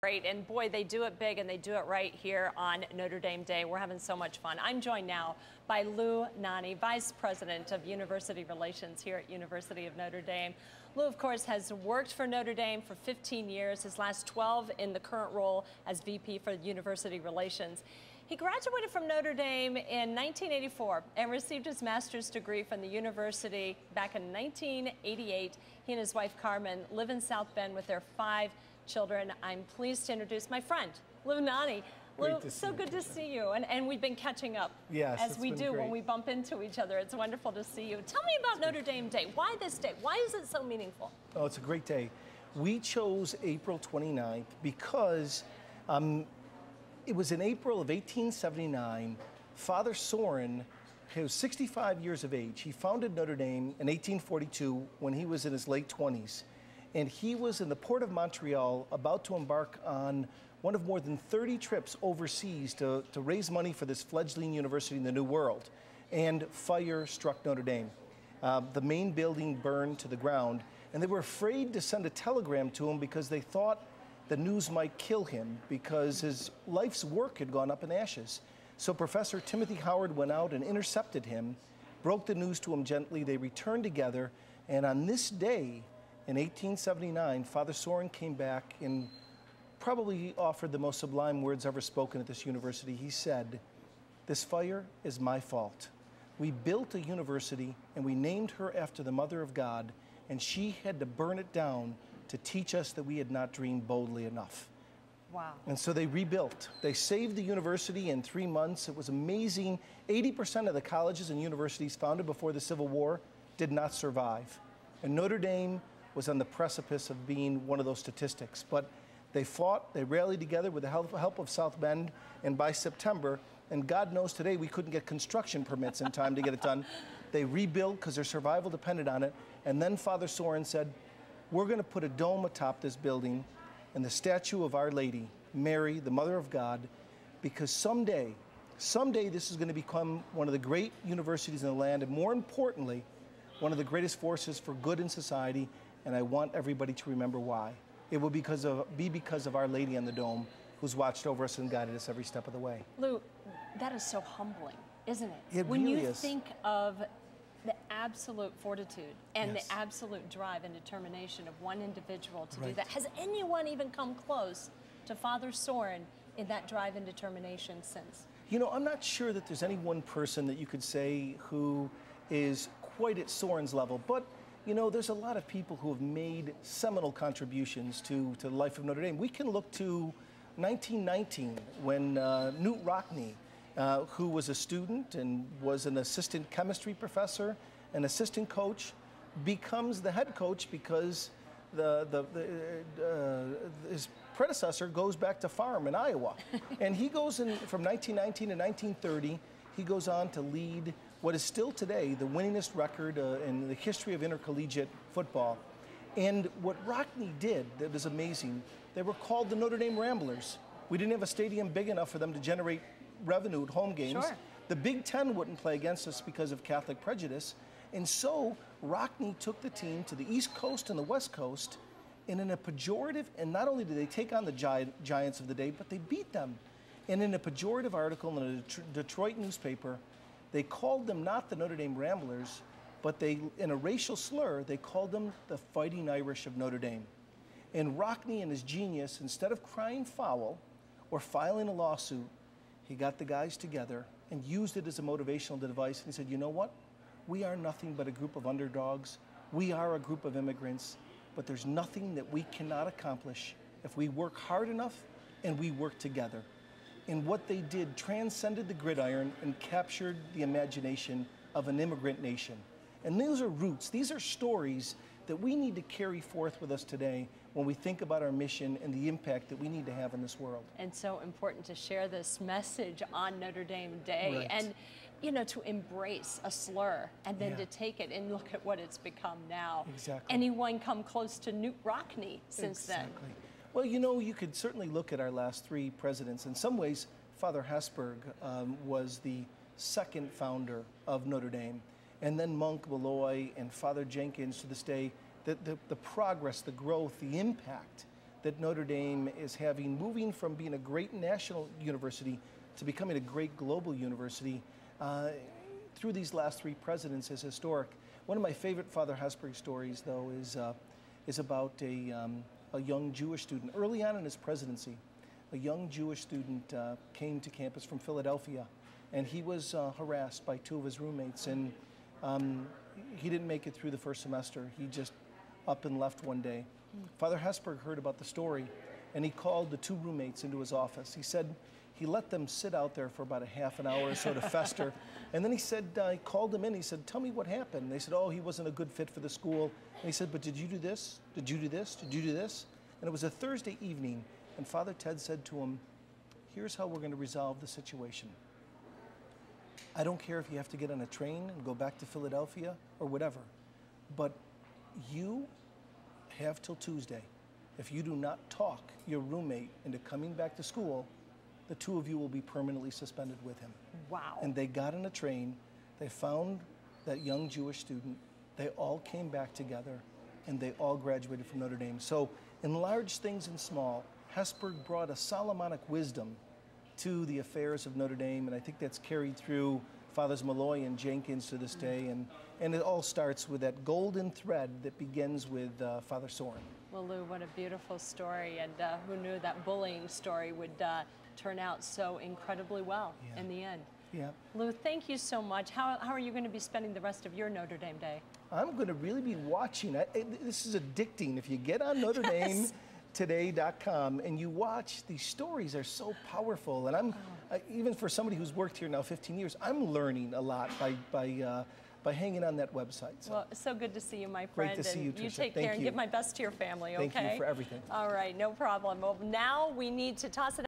Great, and boy, they do it big and they do it right here on Notre Dame Day. We're having so much fun. I'm joined now by Lou Nanni, Vice President of University Relations here at University of Notre Dame. Lou, of course, has worked for Notre Dame for 15 years, his last 12 in the current role as VP for University Relations. He graduated from Notre Dame in 1984 and received his master's degree from the university back in 1988. He and his wife, Carmen, live in South Bend with their 5 children. I'm pleased to introduce my friend, Lou Nanni. Lou, so good to see you. And we've been catching up, yes, as we do when we bump into each other. It's wonderful to see you. Tell me about Notre Dame Day. Why this day? Why is it so meaningful? Oh, it's a great day. We chose April 29th because it was in April of 1879. Father Sorin, who was 65 years of age, he founded Notre Dame in 1842 when he was in his late 20s. And he was in the port of Montreal about to embark on one of more than 30 trips overseas to raise money for this fledgling university in the New World. And fire struck Notre Dame. The main building burned to the ground, and they were afraid to send a telegram to him because they thought the news might kill him because his life's work had gone up in ashes. So Professor Timothy Howard went out and intercepted him, broke the news to him gently. They returned together, and on this day, in 1879, Father Sorin came back and probably offered the most sublime words ever spoken at this university. He said, "This fire is my fault. We built a university and we named her after the Mother of God, and she had to burn it down to teach us that we had not dreamed boldly enough." Wow. And so they rebuilt. They saved the university in 3 months. It was amazing. 80% of the colleges and universities founded before the Civil War did not survive. And Notre Dame was on the precipice of being one of those statistics. But they fought, they rallied together with the help of South Bend, and by September, and God knows today we couldn't get construction permits in time to get it done, they rebuilt because their survival depended on it. And then Father Sorin said, "We're going to put a dome atop this building and the statue of Our Lady, Mary, the Mother of God, because someday this is going to become one of the great universities in the land, and more importantly, one of the greatest forces for good in society. And I want everybody to remember why. It will be because of Our Lady on the dome, who's watched over us and guided us every step of the way." Lou, that is so humbling, isn't it? It when really you is. think of the absolute fortitude and Yes. the absolute drive and determination of one individual to do Right. that. Has anyone even come close to Father Sorin in that drive and determination since? You know, I'm not sure that there's any one person that you could say who is quite at Sorin's level, but you know, there's a lot of people who have made seminal contributions to the life of Notre Dame. We can look to 1919 when Newt Rockne, who was a student and was an assistant chemistry professor, an assistant coach, becomes the head coach because his predecessor goes back to farm in Iowa. And he goes in from 1919 to 1930, he goes on to lead what is still today the winningest record in the history of intercollegiate football. And what Rockne did that was amazing, they were called the Notre Dame Ramblers. We didn't have a stadium big enough for them to generate revenue at home games. Sure. The Big Ten wouldn't play against us because of Catholic prejudice. And so Rockne took the team to the East Coast and the West Coast, and in a pejorative, and not only did they take on the giants of the day, but they beat them. And in a pejorative article in a Detroit newspaper, they called them not the Notre Dame Ramblers, but in a racial slur, they called them the Fighting Irish of Notre Dame. And Rockne, in his genius, instead of crying foul or filing a lawsuit, he got the guys together and used it as a motivational device. And he said, "You know what? We are nothing but a group of underdogs. We are a group of immigrants, but there's nothing that we cannot accomplish if we work hard enough and we work together." And what they did transcended the gridiron and captured the imagination of an immigrant nation. And those are roots, these are stories that we need to carry forth with us today when we think about our mission and the impact that we need to have in this world. And so important to share this message on Notre Dame Day. Right. And, you know, to embrace a slur and then Yeah. to take it and look at what it's become now. Exactly. Anyone come close to Newt Rockne since then? Well, you know, you could certainly look at our last 3 presidents. In some ways, Father Hesburgh was the second founder of Notre Dame. And then Monk Malloy and Father Jenkins to this day, the progress, the growth, the impact that Notre Dame is having, moving from being a great national university to becoming a great global university through these last 3 presidents is historic. One of my favorite Father Hesburgh stories, though, is about a young Jewish student. Early on in his presidency, a young Jewish student came to campus from Philadelphia, and he was harassed by 2 of his roommates, and he didn't make it through the first semester. He just up and left one day. Father Hesburgh heard about the story, and he called the 2 roommates into his office. He said he let them sit out there for about a half an hour or so to fester, and then he said, he called them in, he said, tell me what happened. And they said, oh, he wasn't a good fit for the school. And he said, but did you do this? Did you do this? Did you do this? And it was a Thursday evening, and Father Ted said to him, here's how we're going to resolve the situation. I don't care if you have to get on a train and go back to Philadelphia or whatever, but you have till Tuesday. If you do not talk your roommate into coming back to school, the 2 of you will be permanently suspended with him. Wow. And they got on a train, they found that young Jewish student, they all came back together, and they all graduated from Notre Dame. So in large things and small, Hesburgh brought a Solomonic wisdom to the affairs of Notre Dame, and I think that's carried through Fathers Malloy and Jenkins to this day, and it all starts with that golden thread that begins with Father Soren. Well, Lou, what a beautiful story, and who knew that bullying story would turn out so incredibly well in the end. Yeah. Lou, thank you so much. How are you going to be spending the rest of your Notre Dame Day? I'm going to really be watching. This is addicting. If you get on Notre Dame today.com and you watch, these stories are so powerful, and even for somebody who's worked here now 15 years, I'm learning a lot by hanging on that website. So. Well, it's so good to see you, my friend. Great to see you, Tricia. You take care and give my best to your family, okay? Thank you for everything. All right, no problem. Well, now we need to toss it